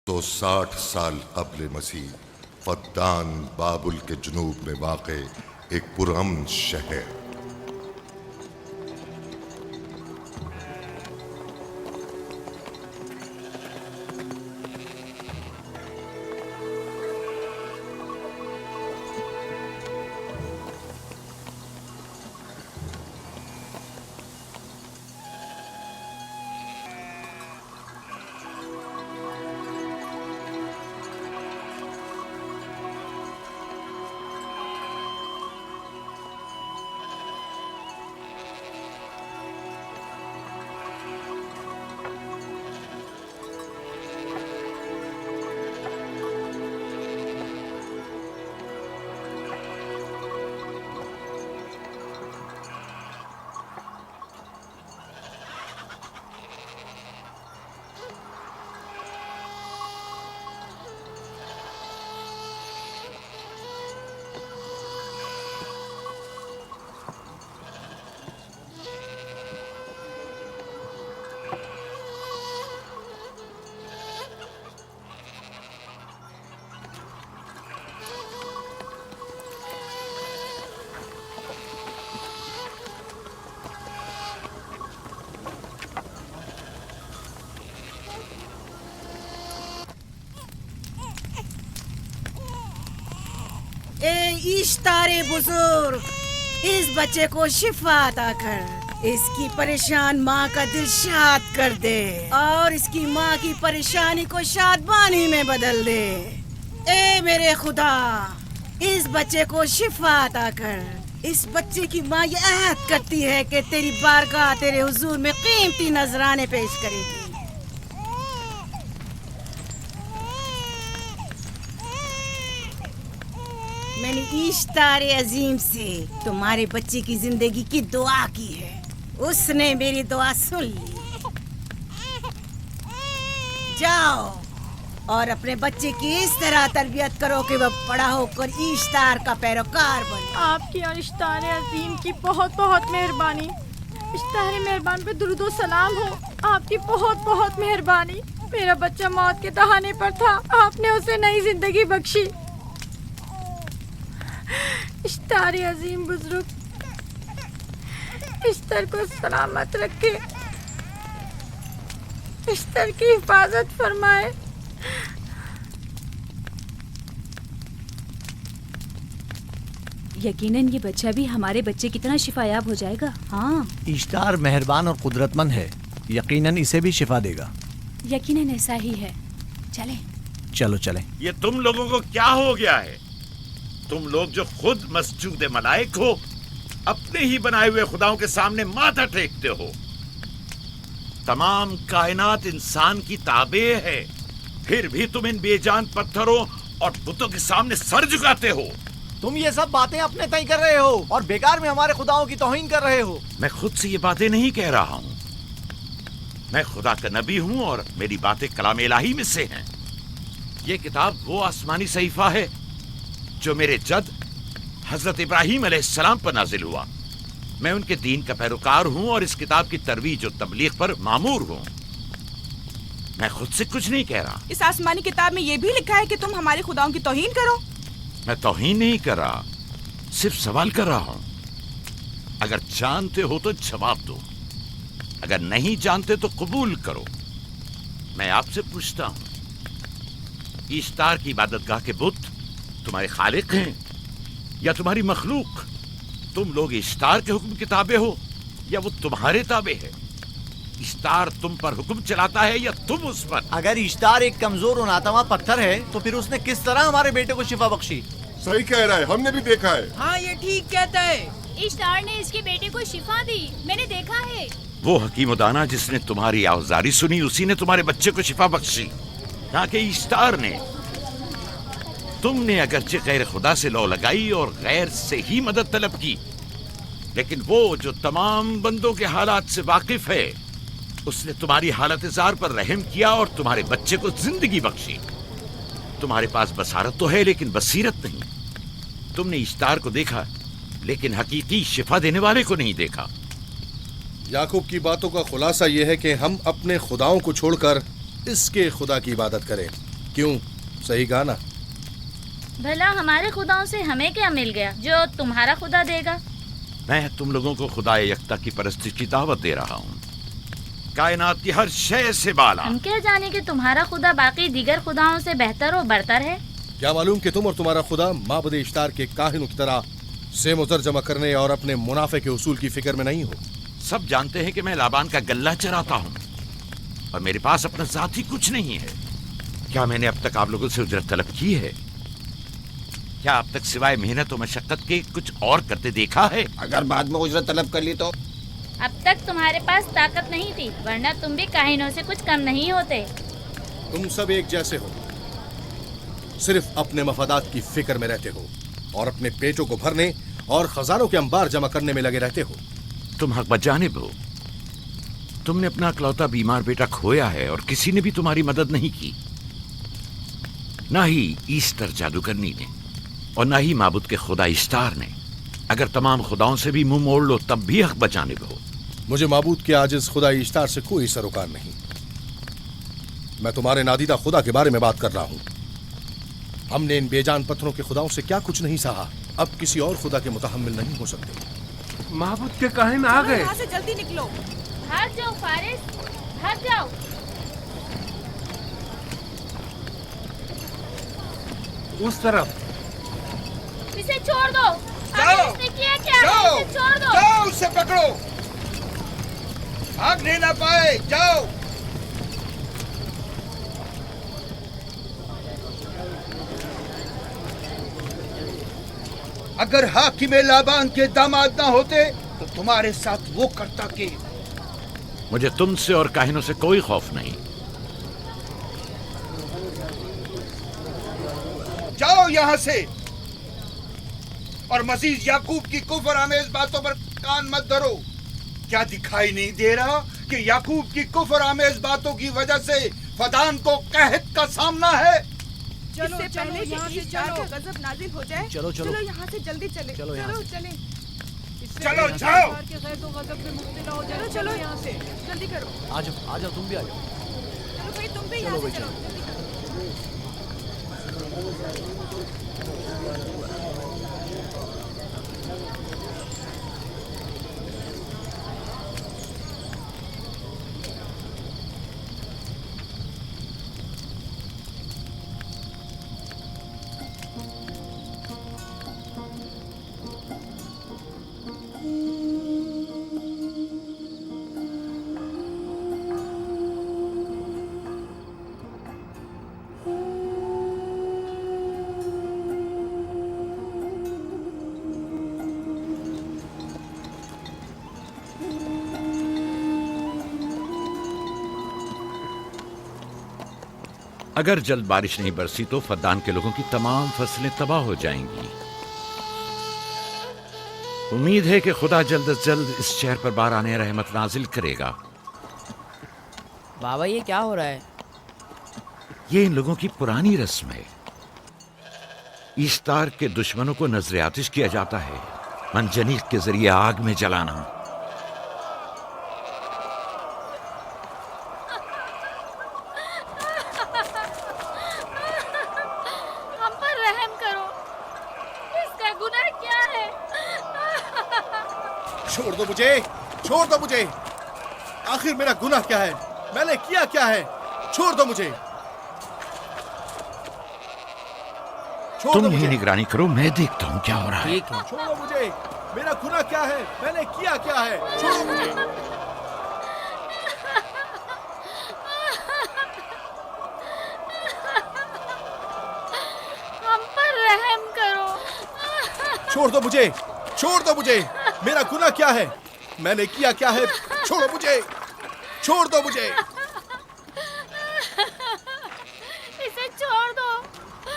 تو 60 سال قبل مسیح فدان بابل کے جنوب میں واقع ایک پرامن شہر۔ اے اشتار بزرگ، اس بچے کو شفا عطا کر، اس کی پریشان ماں کا دل شاد کر دے اور اس کی ماں کی پریشانی کو شادمانی میں بدل دے۔ اے میرے خدا، اس بچے کو شفا عطا کر۔ اس بچے کی ماں یہ عہد کرتی ہے کہ تیری بارگاہ تیرے حضور میں قیمتی نذرانے پیش کرے گی۔ میں نے اشتار عظیم سے تمہارے بچے کی زندگی کی دعا کی ہے، اس نے میری دعا سن لی۔ جاؤ اور اپنے بچے کی اس طرح تربیت کرو کہ وہ بڑا ہو کر اشتار کا پیروکار بنے۔ آپ کی اور اشتار عظیم کی بہت بہت مہربانی۔ اشتار مہربان پہ درود و سلام ہو، آپ کی بہت بہت مہربانی۔ میرا بچہ موت کے دہانے پر تھا، آپ نے اسے نئی زندگی بخشی۔ اشتار عظیم بزرگ اشتر کو سلامت رکھے، اشتر کی حفاظت فرمائے۔ یقیناً یہ بچہ بھی ہمارے بچے کی طرح شفا یاب ہو جائے گا۔ ہاں، اشتار مہربان اور قدرت مند ہے، یقیناً اسے بھی شفا دے گا۔ یقیناً ایسا ہی ہے۔ چلیں۔ چلو چلیں۔ یہ تم لوگوں کو کیا ہو گیا ہے؟ تم لوگ جو خود مسجود ملائک ہو، اپنے ہی بنائے ہوئے خداؤں کے سامنے ماتھا ٹیکتے ہو۔ تمام کائنات انسان کی تابع ہے، پھر بھی تم ان بے جان پتھروں اور بتوں کے سامنے سر جھکاتے ہو۔ تم یہ سب باتیں اپنے تئیں کر رہے ہو اور بیکار میں ہمارے خداؤں کی توہین کر رہے ہو۔ میں خود سے یہ باتیں نہیں کہہ رہا ہوں، میں خدا کا نبی ہوں اور میری باتیں کلام الہی میں سے ہیں۔ یہ کتاب وہ آسمانی صحیفہ ہے جو میرے جد حضرت ابراہیم علیہ السلام پر نازل ہوا۔ میں ان کے دین کا پیروکار ہوں اور اس کتاب کی ترویج و تبلیغ پر مامور ہوں۔ میں خود سے کچھ نہیں کہہ رہا۔ اس آسمانی کتاب میں یہ بھی لکھا ہے کہ تم ہمارے خداؤں کی توہین کرو۔ میں توہین نہیں کر رہا، صرف سوال کر رہا ہوں۔ اگر جانتے ہو تو جواب دو، اگر نہیں جانتے تو قبول کرو۔ میں آپ سے پوچھتا ہوں، اشتار کی عبادت گاہ کے بت تمہارے خالق ہیں یا تمہاری مخلوق؟ تم لوگ اشتار کے حکم کے تابع ہو یا وہ تمہارے تابع ہے؟ اشتار تم پر حکم چلاتا ہے یا تم اس پر؟ اگر اشتار ایک کمزور اور ناتواں پتھر ہے تو پھر اس نے کس طرح ہمارے بیٹے کو شفا بخشی؟ صحیح کہہ رہا ہے، ہم نے بھی دیکھا ہے۔ ہاں یہ ٹھیک کہتا ہے۔ اشتار نے اس کے بیٹے کو شفا دی، میں نے دیکھا ہے۔ وہ حکیم و دانا جس نے تمہاری آوزاری سنی، اسی نے تمہارے بچے کو شفا بخشی، نہ کہ اشتار نے۔ تم نے اگرچہ غیر خدا سے لو لگائی اور غیر سے ہی مدد طلب کی، لیکن وہ جو تمام بندوں کے حالات سے واقف ہے، اس نے تمہاری حالت زار پر رحم کیا اور تمہارے بچے کو زندگی بخشی۔ تمہارے پاس بصارت تو ہے لیکن بصیرت نہیں۔ تم نے اشتار کو دیکھا لیکن حقیقی شفا دینے والے کو نہیں دیکھا۔ یعقوب کی باتوں کا خلاصہ یہ ہے کہ ہم اپنے خداؤں کو چھوڑ کر اس کے خدا کی عبادت کریں۔ क्यों सही कहा ना? भला हमारे खुदाओं से हमें क्या मिल गया जो तुम्हारा खुदा देगा? मैं तुम लोगों को खुदा यकता की परस्तिश की दावत दे रहा हूँ, कायनात की हर शय से बाला। हम क्या जाने कि तुम्हारा खुदा बाकी दीगर खुदाओं से बेहतर और बरतर है? क्या मालूम कि तुम और तुम्हारा खुदा माबुद इश्तार के काहिनों की तरह सेम व ज़र जमा करने और अपने मुनाफे के उसूल की फिक्र में नहीं हो। सब जानते हैं कि मैं लाबान का गल्ला चराता हूँ और मेरे पास अपना ज़ाती कुछ नहीं है। क्या मैंने अब तक आप लोगों से उजरत तलब की है? क्या अब तक सिवाय मेहनत और मशक्कत के कुछ और करते देखा है? अगर बाद में उजरत तलब कर ली तो? अब तक तुम्हारे पास ताकत नहीं थी, वरना तुम भी काहिनों से कुछ कम नहीं होते। तुम सब एक जैसे हो, सिर्फ अपने मफादात की फिक्र में रहते हो और अपने पेटों को भरने और खजानों के अंबार जमा करने में लगे रहते हो। तुम हक बजानिब हो। तुमने अपना इकलौता बीमार बेटा खोया है और किसी ने भी तुम्हारी मदद नहीं की, ना ही ईस्टर जादूगरनी ने और ना ही माबुद के खुदा इश्तार ने। अगर तमाम खुदाओं से भी मुंह मोड़ लो तब भी हक बजानिब हो। मुझे माबूद के आजिज खुदा इश्तार से कोई सरोकार नहीं। मैं तुम्हारे नादीदा खुदा के बारे में बात कर रहा हूँ। हमने इन बेजान पत्थरों के खुदाओं से क्या कुछ नहीं सहा, अब किसी और खुदा के मुतहम्मिल नहीं हो सकते। माबूद के काहिन आ गए। यहाँ से जल्दी निकलो। भाग जाओ फारिस, भाग जाओ। उस तरफ इसे छोड़ दो। आखिर इसने किया क्या है? इसे छोड़ दो। जाओ, उसे पकड़ो, भागने ना पाए। जाओ। अगर हाकिम लाबान के दामाद ना होते तो तुम्हारे साथ वो करता के। मुझे तुमसे और काहिनों से कोई खौफ नहीं। जाओ यहाँ से और मजीद याकूब की कुफर आमेज बातों पर कान मत धरो। क्या दिखाई नहीं दे रहा कि याकूब की कुफर आमेज बातों की वजह से फदान को कहत का सामना है? चलो पहले यहाँ से चलो, गजब नाजिल हो जाए। चलो चलो यहाँ से जल्दी चले। चलो चले। चलो जाओ। चलो चलो यहाँ से जल्दी करो। आ जाओ तुम भी आ जाओ। चलो भाई तुम भी यहाँ से चलो। अगर जल्द बारिश नहीं बरसी तो फद्दान के लोगों की तमाम फसलें तबाह हो जाएंगी। उम्मीद है कि खुदा जल्द से जल्द इस शहर पर बाराने रहमत नाजिल करेगा। बाबा ये क्या हो रहा है? ये इन लोगों की पुरानी रस्म है। ईस्तार के दुश्मनों को नजर आतिश किया जाता है, मंजनीक के जरिए आग में जलाना। हम पर रहम करो, इसका गुनाह क्या है? छोड़ दो मुझे, छोड़ दो मुझे। आखिर मेरा गुनाह क्या है? मैंने किया क्या है? छोड़ दो मुझे। तुम ही निगरानी करो, मैं देखता हूँ क्या हो रहा है। ठीक है। छोड़ो मुझे। मेरा गुनाह क्या है? मैंने किया क्या है? छोड़ो मुझे। हम पर रहम करो। छोड़ दो मुझे, छोड़ दो मुझे। मेरा गुनाह क्या है? मैंने किया क्या है? छोड़ो मुझे, छोड़ दो मुझे। इसे छोड़ दो।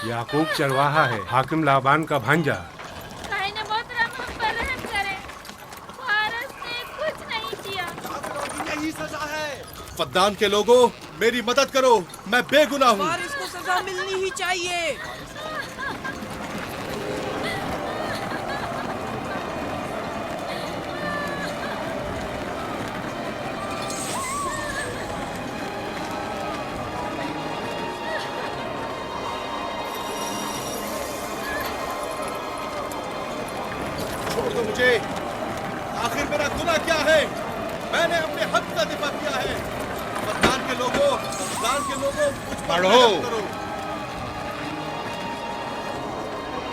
याकूब चरवाहा है, हाकिम लाबान का भांजा। काहिने मोहतरम हम पर रहम करें, फारस ने कुछ नहीं किया। यही सजा है। फद्दान के लोगों, मेरी मदद करो, मैं बेगुनाह हूँ। और इसको सजा मिलनी ही चाहिए। दो मुझे। आखिर मेरा गुनाह क्या है? मैंने अपने हक का दिफा किया है। अफगान के लोगों, मुझ पर रहम करो।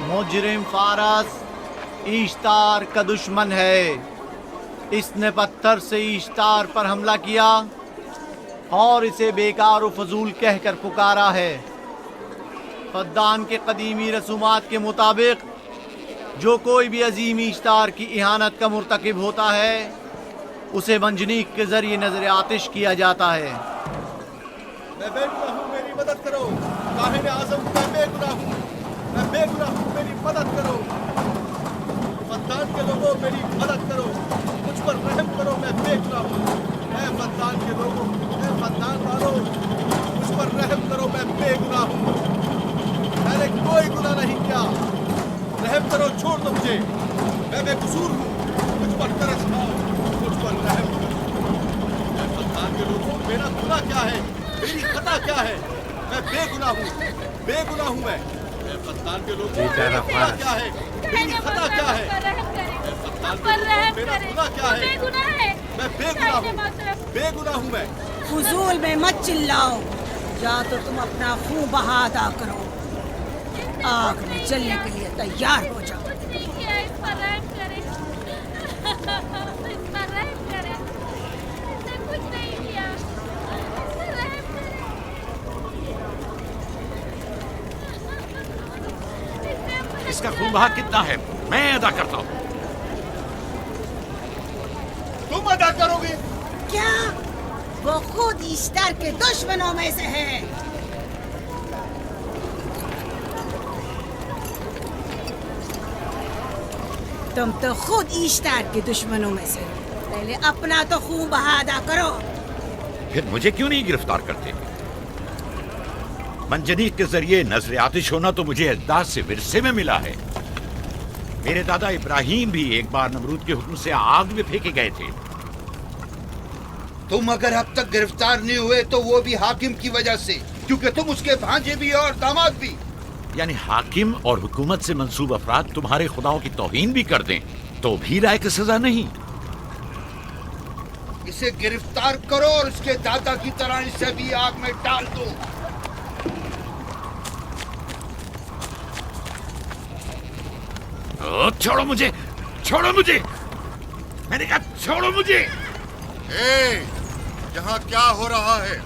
मुजरिम फारस ईश्तार का दुश्मन है। इसने पत्थर से ईश्तार पर हमला किया और इसे बेकार व फजूल कहकर पुकारा है। फद्दान के कदीमी रसूमात के मुताबिक जो कोई भी अजीम ईश्तार की इहानत का मुर्तकिब होता है उसे मंजनीक के जरिए नजर आतिश किया जाता है। मैं बेगुनाह हूँ, मेरी मदद करो। काहिर आज़म, मैं बेगुनाह हूँ, मेरी मदद करो। फद्दान के लोगों, मेरी मदद करो, मुझ पर रहम करो, मैं बेगुनाह हूँ। ऐ फद्दान के लोगों, ऐ फद्दान वालों, मुझ पर रहम करो, मैं बेगुनाह हूँ। मैंने कोई गुनाह नहीं किया, रहम करो, छोड़ दो मुझे, मैं बेकसूर हूँ, मुझ पर तरस खाओ, मुझ पर रहम करो। ऐ फद्दान के लोगों, मेरा गुनाह क्या है, मेरी खता क्या है? मैं बेगुनाह हूँ मैं। ऐ फद्दान के लोगों, मेरा गुनाह क्या है, मेरी खता क्या है? ऐ फद्दान के लोगों, मेरा गुनाह क्या है? मैं बेगुनाह हूँ मैं। फजूल में मत चिल्लाओ, या तो तुम अपना खून बहा अदा करो, आग में जलने के लिए तैयार हो जाओ। कुछ नहीं किया, इस पर रहम करें। इस पर रहम करें। इसने कुछ नहीं किया, इस पर रहम करें। इसका खून बहा कितना है मैं अदा करता हूँ। तुम अदा करोगे? क्या? वो खुद ईश्तार के दुश्मनों में से है। तुम तो खुद ईश्तार के दुश्मनों में से हो। पहले अपना तो खून बहा अदा करो। फिर मुझे क्यों नहीं गिरफ्तार करते? मंजनीक के जरिए नजर आतिश होना तो मुझे अजदाद से विरसे में मिला है। मेरे दादा इब्राहिम भी एक बार नमरूद के हुक्म से आग में फेंके गए थे। तुम अगर अब तक गिरफ्तार नहीं हुए तो वो भी हाकिम की वजह से, क्योंकि तुम उसके भांजे भी और दामाद भी। यानी हाकिम और हुकूमत से मंसूब अफराद तुम्हारे खुदाओं की तौहीन भी कर दें तो भी राय की सजा नहीं। इसे गिरफ्तार करो और उसके दादा की तरह इसे भी आग में डाल दो। छोड़ो मुझे, मैंने कहा छोड़ो मुझे। यहाँ क्या हो रहा है?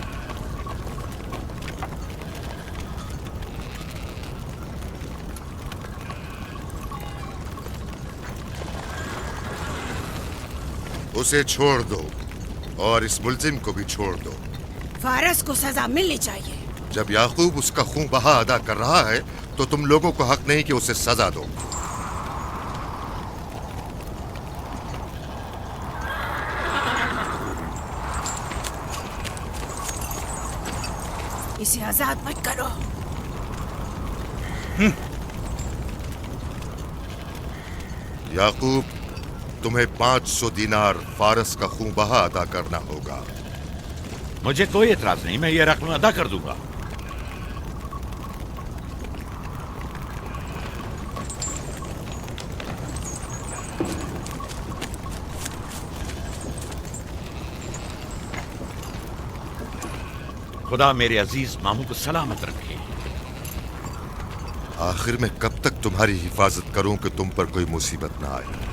उसे छोड़ दो और इस मुल्जिम को भी छोड़ दो। फारस को सजा मिलनी चाहिए। जब याकूब उसका खून बहा अदा कर रहा है तो तुम लोगों को हक नहीं कि उसे सजा दो। इसे आजाद मत करो। याकूब, तुम्हें 500 दीनार फारस का खून बहा अदा करना होगा। मुझे कोई एतराज नहीं, मैं ये रकम अदा कर दूंगा। खुदा मेरे अजीज मामू को सलामत रखे। आखिर में कब तक तुम्हारी हिफाजत करूं कि तुम पर कोई मुसीबत ना आए?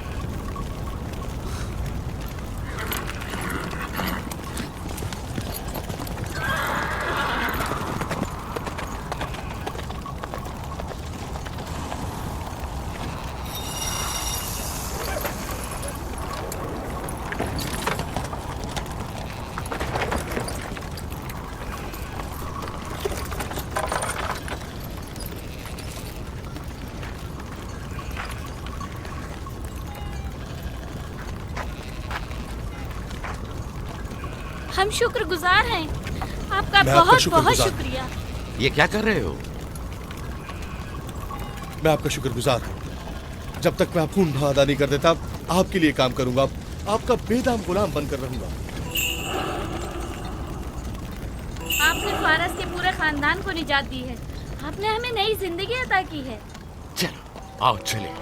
हम शुक्रगुजार हैं आपका, बहुत बहुत शुक्रिया। ये क्या कर रहे हो? मैं आपका शुक्रगुजार हूँ। जब तक मैं खून बहा अदा नहीं कर देता आपके लिए काम करूंगा, आपका बेदाम गुलाम बनकर रहूंगा। आपने फारस के पूरे खानदान को निजात दी है, आपने हमें नई जिंदगी अता की है। चलो आओ चले।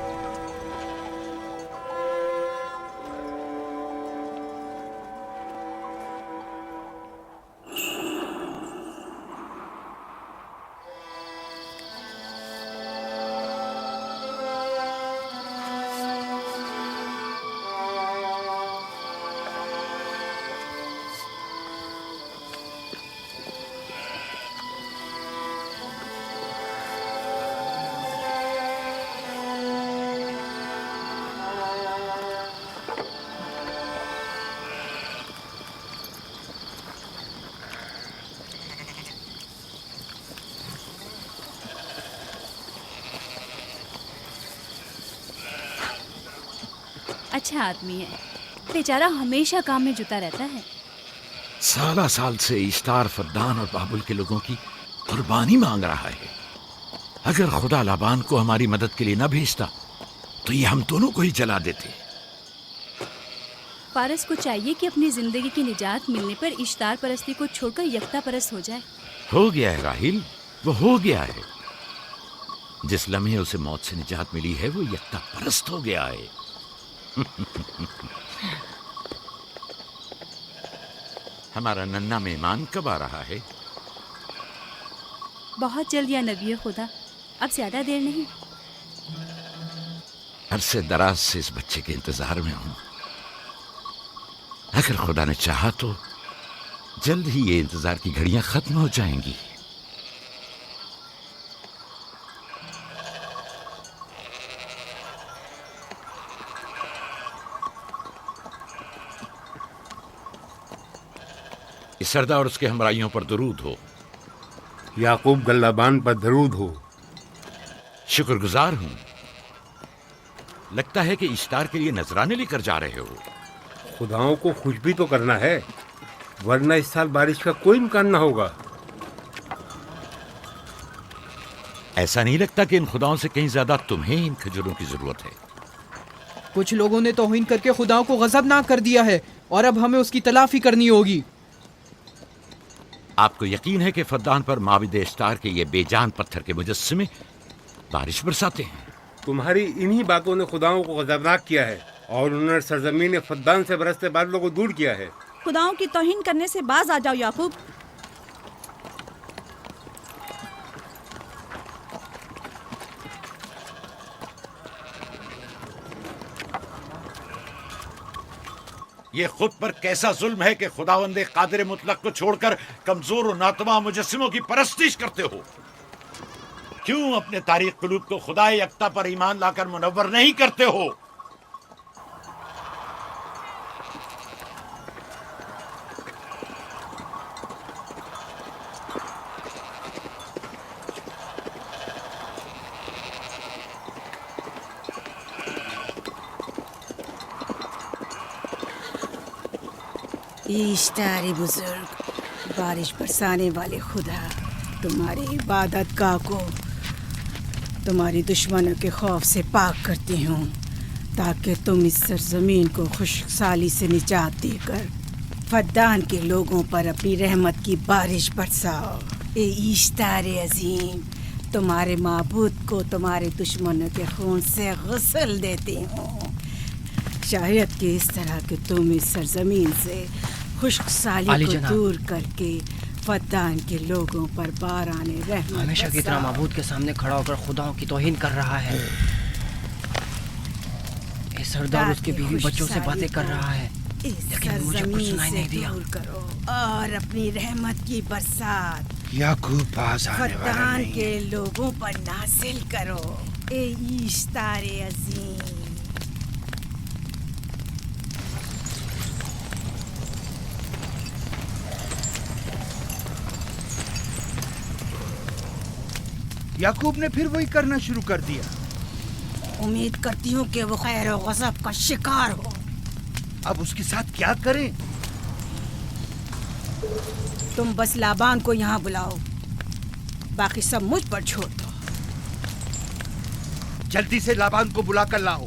اچھا آدمی ہے، بیچارہ ہمیشہ کام میں جتا رہتا ہے۔ سالہ سال سے اشتار فدان اور بابل کے لوگوں کی قربانی مانگ رہا ہے۔ اگر خدا لابان کو ہماری مدد کے لیے نہ بھیجتا تو یہ ہم دونوں کو ہی جلا دیتے۔ فارس کو چاہیے کہ اپنی زندگی کی نجات ملنے پر اشتار پرستی کو چھوڑ کر یکتا پرست ہو جائے۔ ہو گیا ہے راہیل، وہ ہو گیا ہے۔ جس لمحے اسے موت سے نجات ملی ہے وہ یکتا پرست ہو گیا ہے۔ ہمارا ننھا مہمان کب آ رہا ہے؟ بہت جلد یا نبی خدا، اب زیادہ دیر نہیں۔ عرصے دراز سے اس بچے کے انتظار میں ہوں۔ اگر خدا نے چاہا تو جلد ہی یہ انتظار کی گھڑیاں ختم ہو جائیں گی۔ اس سردار اور اس کے ہمراہیوں پر درود ہو۔ یعقوب گلابان پر درود ہو۔ شکر گزار ہوں۔ لگتا ہے کہ اشتار کے لیے نذرانے لے کر جا رہے ہو۔ خداؤں کو خوش بھی تو کرنا ہے، ورنہ اس سال بارش کا کوئی امکان نہ ہوگا۔ ایسا نہیں لگتا کہ ان خداؤں سے کہیں زیادہ تمہیں ان کھجوروں کی ضرورت ہے؟ کچھ لوگوں نے توہین کر کے خداؤں کو غضبناک کر دیا ہے اور اب ہمیں اس کی تلافی کرنی ہوگی۔ آپ کو یقین ہے کہ فدان پر معبد اشتار کے یہ بے جان پتھر کے مجسمے بارش برساتے ہیں؟ تمہاری انہی باتوں نے خداؤں کو غضبناک کیا ہے اور انہوں نے سرزمین فدان سے برستے بادلوں کو دور کیا ہے۔ خداؤں کی توہین کرنے سے باز آ جاؤ یعقوب۔ یہ خود پر کیسا ظلم ہے کہ خداوند قادر مطلق کو چھوڑ کر کمزور و ناتواں مجسموں کی پرستش کرتے ہو؟ کیوں اپنے تاریخ قلوب کو خدا یکتا پر ایمان لا کر منور نہیں کرتے ہو؟ اشتار بزرگ، بارش برسانے والے خدا، تمہاری عبادت گاہ کو تمہاری دشمنوں کے خوف سے پاک کرتی ہوں تاکہ تم اس سرزمین کو خشک سالی سے نجات دے کر فدان کے لوگوں پر اپنی رحمت کی بارش برساؤ۔ اے اشتار عظیم، تمہارے معبود کو تمہارے دشمنوں کے خون سے غسل دیتی ہوں۔ شاید کہ اس طرح کہ تم اس سرزمین سے خشک سالی کو دور کر کے فدان کے لوگوں پر باران رحمت ہمیشہ کی طرح معبود کے سامنے کھڑا ہو کر خداؤں کی توہین کر رہا ہے۔ یہ سردار اس کے بیوی بچوں سے باتیں کر رہا ہے، لیکن مجھے کچھ سنائی نہیں دیا۔ دور کرو اور اپنی رحمت کی برسات یعقوب باز آنے والا فدان نہیں۔ کے لوگوں پر نازل کرو۔ اے اشتار عظیم، یعقوب نے پھر وہی کرنا شروع کر دیا۔ امید کرتی ہوں کہ وہ خیر و غضب کا شکار ہو۔ اب اس کے ساتھ کیا کریں؟ تم بس لابان کو یہاں بلاؤ، باقی سب مجھ پر چھوڑ دو۔ جلدی سے لابان کو بلا کر لاؤ۔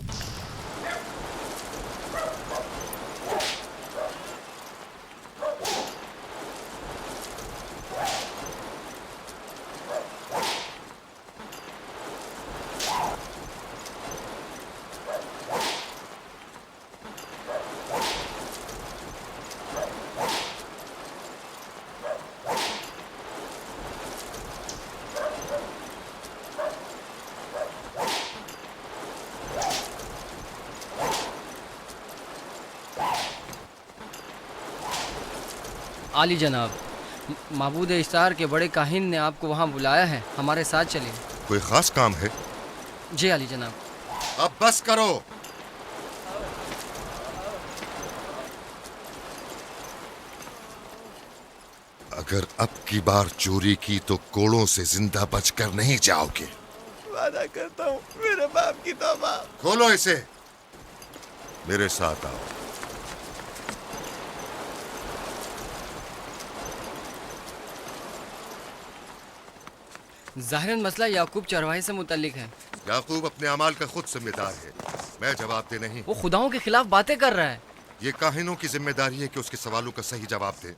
عالی جناب، معبود اشتار کے بڑے کاہن نے آپ کو وہاں بلایا ہے، ہمارے ساتھ چلیں۔ کوئی خاص کام ہے؟ جی عالی جناب۔ اب بس کرو۔ اگر اب کی بار چوری کی تو کوڑوں سے زندہ بچ کر نہیں جاؤ گے۔ وعدہ کرتا ہوں، میرے باپ کی توبہ۔ کھولو اسے۔ मेरे साथ आओ। ज़ाहिरन मसला याकूब चरवाहे से मुतल्लिक है। याकूब अपने अमाल का खुद जिम्मेदार है, मैं जवाब दे नहीं। वो खुदाओं के खिलाफ बातें कर रहा है। ये काहिनों की जिम्मेदारी है कि उसके सवालों का सही जवाब दे।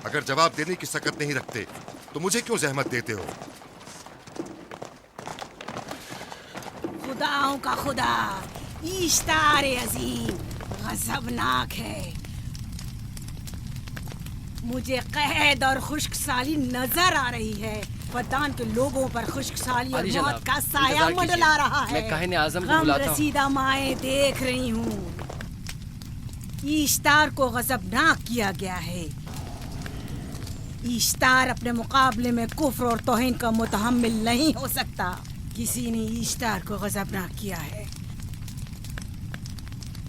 अगर जवाब देने की सकत नहीं रखते तो मुझे क्यों जहमत देते हो? खुदाओं का खुदा इश्तार अजीम गजबनाक है। मुझे कैद और खुश्क साली नजर आ रही है। फद्दान के लोगों पर खुश्क साली और मौत का साया मंडला रहा है। मैं काहिन आज़म को गम बुलाता हूं। रसीदा माएं देख रही हूँ। इश्तार को गजबनाक किया गया है। इश्तार अपने मुकाबले में कुफ्र और तौहीन का मुतहम्मिल नहीं हो सकता। किसी ने इश्तार को गजबनाक किया है।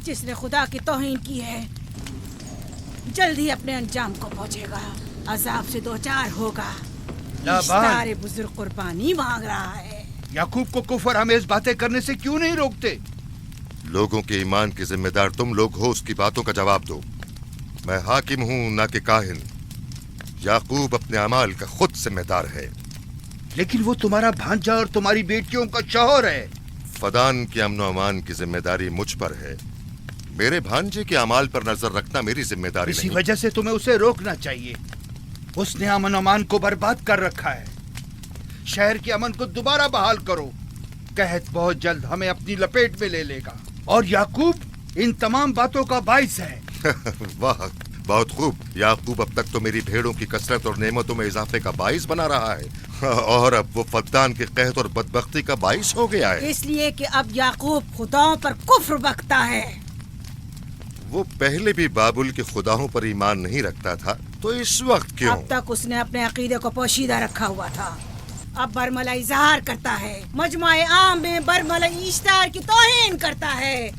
जिसने खुदा की तौहीन की है जल्द ही अपने अंजाम को पहुंचेगा, अजाब से दो चार होगा। इश्तार बुजुर्ग कुर्बानी मांग रहा है। याकूब को कुफर आमेज बातें करने से क्यों नहीं रोकते? लोगों के ईमान के जिम्मेदार तुम लोग हो, उसकी बातों का जवाब दो। मैं हाकिम हूँ ना कि काहिन। याकूब अपने अमाल का खुद जिम्मेदार है। लेकिन वो तुम्हारा भांजा और तुम्हारी बेटियों का शौहर है। फदान के अमन अमान की जिम्मेदारी मुझ पर है। मेरे भांजे के अमाल पर नजर रखना मेरी जिम्मेदारी इसी नहीं। वजह से तुम्हें उसे रोकना चाहिए। उसने अमन अमान को बर्बाद कर रखा है। शहर के अमन को दोबारा बहाल करो। कहत बहुत जल्द हमें अपनी लपेट में ले लेगा और याकूब इन तमाम बातों का बाइस है। वाह, बहुत खूब। याकूब अब तक तो मेरी भेड़ों की कसरत और नेमतों में इजाफे का बाइस बना रहा है और अब वो फद्दान के कहत और बदबख्ती का बाइस हो गया है। इसलिए कि अब याकूब खुदाओं पर कुफ्र बकता है। वो पहले भी बाबुल के खुदाओं पर ईमान नहीं रखता था, तो इस वक्त क्यों? अब तक उसने अपने अकीदे को पोशीदा रखा हुआ था। अब बरमला इजहार करता है, मजमाए आम में बरमला इश्तार की तौहीन करता है।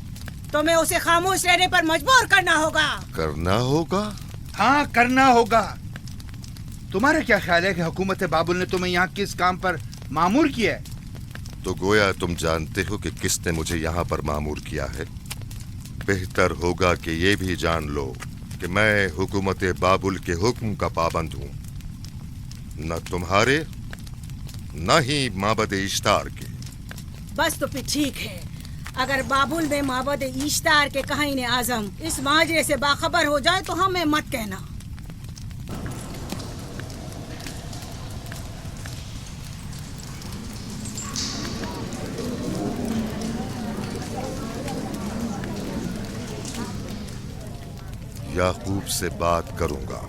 तुम्हें उसे खामोश रहने पर मजबूर करना होगा। करना होगा? हाँ, करना होगा। तुम्हारा क्या ख्याल है कि हुकूमत बाबुल ने तुम्हें यहाँ किस काम पर मामूर किया है? तो गोया तुम जानते हो कि किसने मुझे यहाँ पर मामूर किया है। बेहतर होगा कि ये भी जान लो कि मैं हुकूमत बाबुल के हुक्म का पाबंद हूँ, न तुम्हारे न ही माबद इश्तार के। बस तो फिर ठीक है। अगर बाबुल ने माबद इश्तार के काहिन आजम इस माजरे से बाखबर हो जाए तो हमें मत कहना। याकूब से बात करूंगा।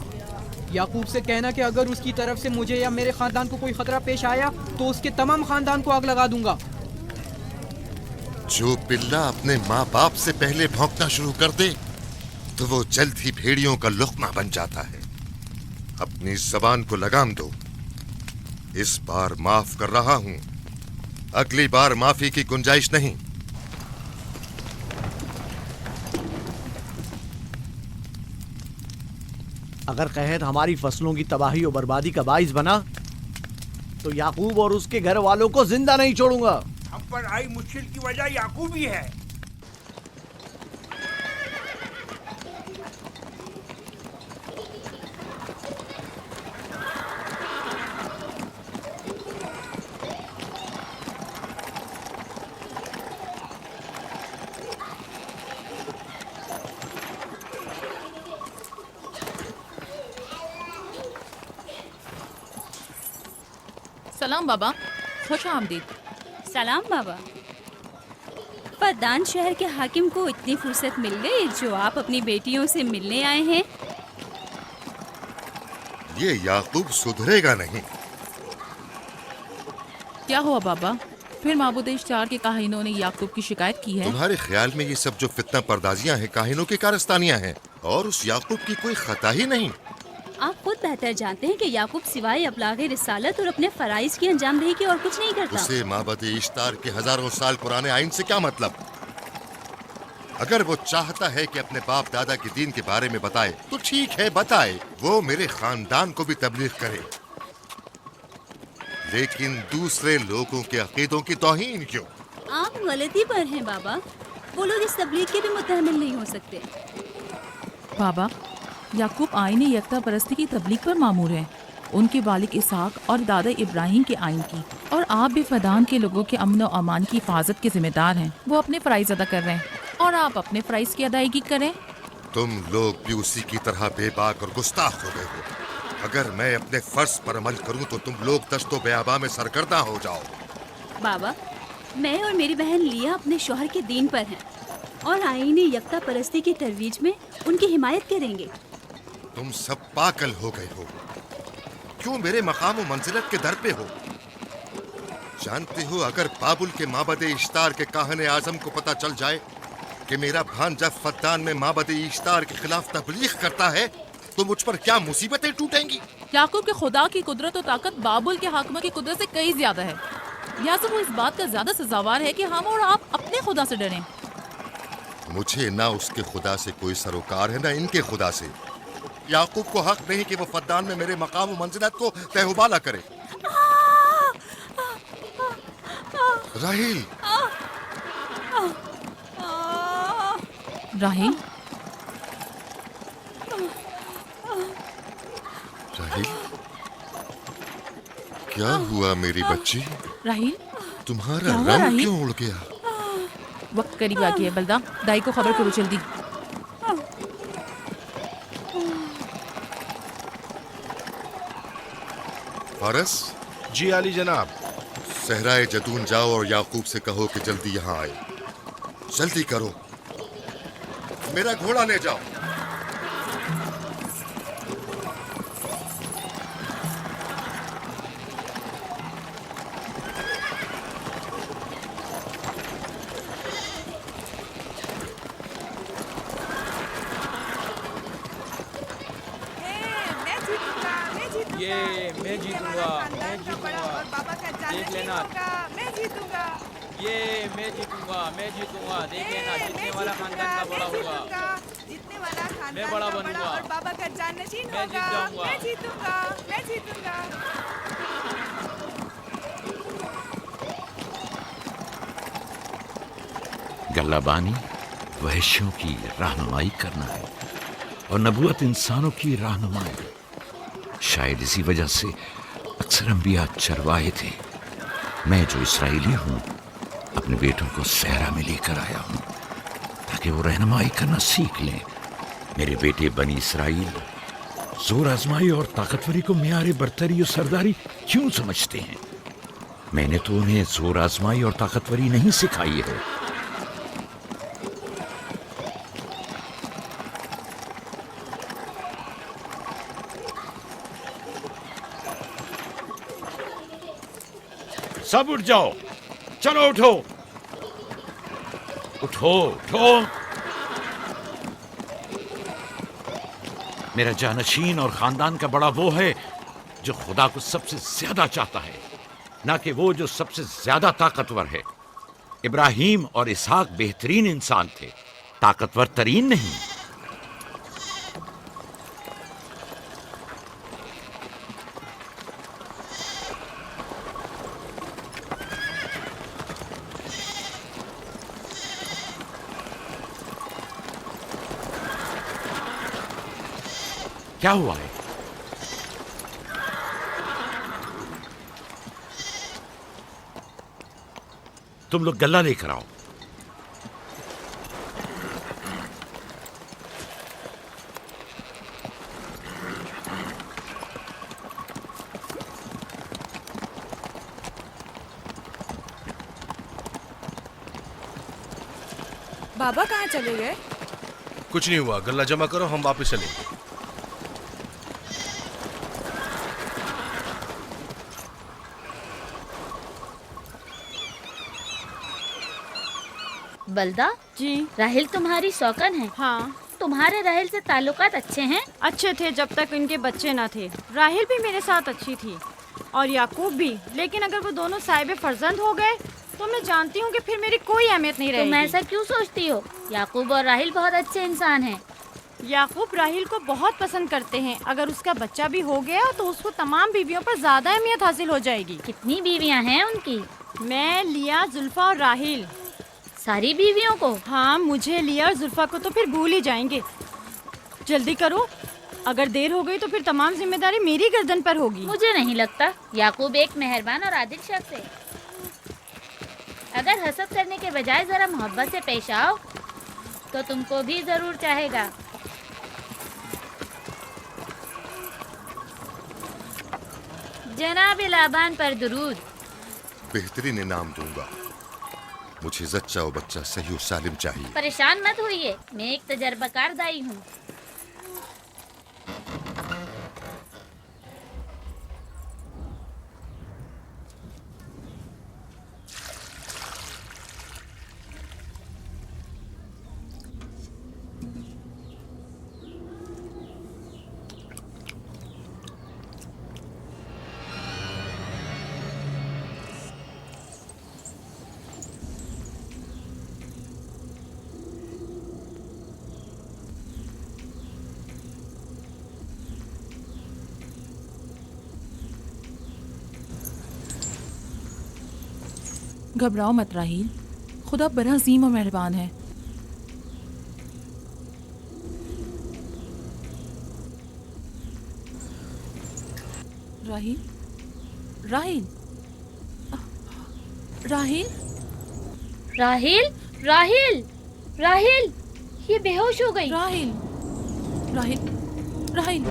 याकूब से कहना कि अगर उसकी तरफ से मुझे या मेरे खानदान को कोई खतरा पेश आया तो उसके तमाम खानदान को आग लगा दूंगा। जो पिल्ला अपने माँ बाप से पहले भौंकना शुरू कर दे तो वो जल्द ही भेड़ियों का लुक़मा बन जाता है। अपनी जबान को लगाम दो। इस बार माफ कर रहा हूँ, अगली बार माफी की गुंजाइश नहीं। अगर कहत हमारी फसलों की तबाही और बर्बादी का बाइस बना तो याकूब और उसके घर वालों को जिंदा नहीं छोड़ूंगा। हम पर आई मुश्किल की वजह याकूब ही है। सलाम बाबा, खुश आमदीद। सलाम बाबा। फद्दान शहर के हाकिम को इतनी फुर्सत मिल गई जो आप अपनी बेटियों से मिलने आए हैं। ये याकूब सुधरेगा नहीं। क्या हुआ बाबा? फिर माबूद इश्तार के काहिनों ने याकूब की शिकायत की है? तुम्हारे ख्याल में ये सब जो फितना पर्दाजियां हैं काहिनों की कारस्तानियां हैं और उस याकूब की कोई खता ही नहीं। आप खुद बेहतर जानते हैं कि याकूब सिवाय अबलागे रिसालत और अपने फराइज की अंजामदही की और कुछ नहीं करता। उसे माबद इश्तार के हजारों साल पुराने आइन से क्या मतलब? अगर वो चाहता है कि अपने बाप दादा के दीन के बारे में बताए तो ठीक है, बताए। वो मेरे खानदान को भी तबलीग करे, लेकिन दूसरे लोगों के अकीदों की तौहीन क्यों? आप गलती पर हैं बाबा। वो लोग इस तबलीग के भी मुतहम्मिल नहीं हो सकते। बाबा, याकूब आईन यकता परस्ती की तबलीग पर मामूर हैं, उनके वालिद इसहाक और दादा इब्राहिम के आइन की, और आप भी फदान के लोगों के अमन और अमान की हिफाजत के जिम्मेदार हैं। वो अपने फ़राइज़ अदा कर रहे हैं और आप अपने फ़राइज़ की अदायगी करें। तुम लोग भी उसी की तरह बेबाक और गुस्ताख हो गए हो। अगर मैं अपने फर्ज पर अमल करूं तो तुम लोग दश्तो बेआबा में सरगर्दा हो जाओ। बाबा, मैं और मेरी बहन लिया अपने शौहर के दीन पर हैं और आईन यकता परस्ती की तरवीज में उनकी हिमायत करेंगे। तुम सब पागल हो गए हो। क्यों मेरे मकाम और मंजिलत के दर पे हो? जानते हो, अगर बाबुल के माबद इश्तार के काहने आजम को पता चल जाए कि मेरा भांजा फद्दान में माबद इश्तार के खिलाफ तबलीग करता है तो मुझ पर क्या मुसीबतें टूटेंगी। याकूब के खुदा की कुदरत और ताकत बाबुल के हाकिम की कुदरत से कई ज्यादा है। या तो वो इस बात का ज्यादा सजावार है कि हम और आप अपने खुदा से डरें। मुझे ना उसके खुदा से कोई सरोकार है, ना इनके खुदा से। याकूब को हक नहीं कि वो फद्दान में मेरे मकाम और मंजिलत को तहबाला करे। राहिल, राहिल, राहिल, क्या हुआ मेरी बच्ची? राहिल, तुम्हारा रंग क्यों उड़ गया? वक्त करीब आ गया है बलदा, दाई को खबर करो जल्दी। फारस? जी आली जनाब। सहराए जदून जाओ और याकूब से कहो कि जल्दी यहाँ आए। जल्दी करो, मेरा घोड़ा ले जाओ। मैं जीतूंगा, देख लेना। मैं जीतूंगा, ये मैं जीतूंगा, देख लेना। जीतने वाला खानदान का बड़ा होगा, जीतने वाला खानदान मैं बड़ा का बनूंगा और बाबा का जाननशीन मैं जीत होगा। जाऊंगा। मैं जीतूंगा, मैं जीतूंगा। गल्लाबानी वहशियों की रहनुमाई करना है और नबूवत इंसानों की रहनुमाई। शायद इसी वजह से अक्सर अंबिया चरवाहे थे। मैं जो इसराइली हूँ अपने बेटों को सहरा में लेकर आया हूँ ताकि वो रहनुमाई करना सीख लें। मेरे बेटे बनी इसराइल जोर आजमाई और ताकतवरी को मियारे बरतरी और सरदारी क्यों समझते हैं? मैंने तो उन्हें जोर आजमाई और ताकतवरी नहीं सिखाई है। सब उठ जाओ, चलो उठो, उठो, उठो। मेरा जानशीन और खानदान का बड़ा वो है जो खुदा को सबसे ज्यादा चाहता है, ना कि वो जो सबसे ज्यादा ताकतवर है। इब्राहिम और इसहाक बेहतरीन इंसान थे, ताकतवर तरीन नहीं। क्या हुआ है? तुम लोग गल्ला लेकर आओ। बाबा कहाँ चले गए? कुछ नहीं हुआ, गल्ला जमा करो, हम वापस चलेंगे। बलदा जी, राहिल तुम्हारी सौकन है। हाँ, तुम्हारे राहिल से ताल्लुकात अच्छे हैं? अच्छे थे जब तक इनके बच्चे ना थे। राहिल भी मेरे साथ अच्छी थी और याकूब भी, लेकिन अगर वो दोनों साहिब फर्जंद हो गए तो मैं जानती हूँ कि फिर मेरी कोई अहमियत नहीं रहेगी। तुम ऐसा क्यों सोचती हो? याकूब और राहिल बहुत अच्छे इंसान हैं। याकूब राहिल को बहुत पसंद करते हैं। अगर उसका बच्चा भी हो गया तो उसको तमाम बीवियों पर ज्यादा अहमियत हासिल हो जाएगी। कितनी बीवियां हैं उनकी? मैं, लिया, जुल्फा और राहिल। सारी बीवियों को? हाँ, मुझे, लिया और जुल्फा को तो फिर भूल ही जाएंगे। जल्दी करो, अगर देर हो गई तो फिर तमाम जिम्मेदारी मेरी गर्दन पर होगी। मुझे नहीं लगता। याकूब एक मेहरबान और आदिल शख्स है। अगर हसद करने के बजाय जरा मोहब्बत से पेश आओ तो तुमको भी जरूर चाहेगा। जनाब लाबान पर दुरूद। बेहतरीन इनाम दूंगा। मुझे जच्चा और बच्चा सही और सालिम चाहिए। परेशान मत होइए, मैं एक तजर्बाकार दाई हूँ। घबराओ मत राहील, खुदा बड़ा अजीम और मेहरबान है। राहील, राहील, राहील, राहिल, राहिल, राहिल, ये बेहोश हो गई। राहील, राहील, राहील।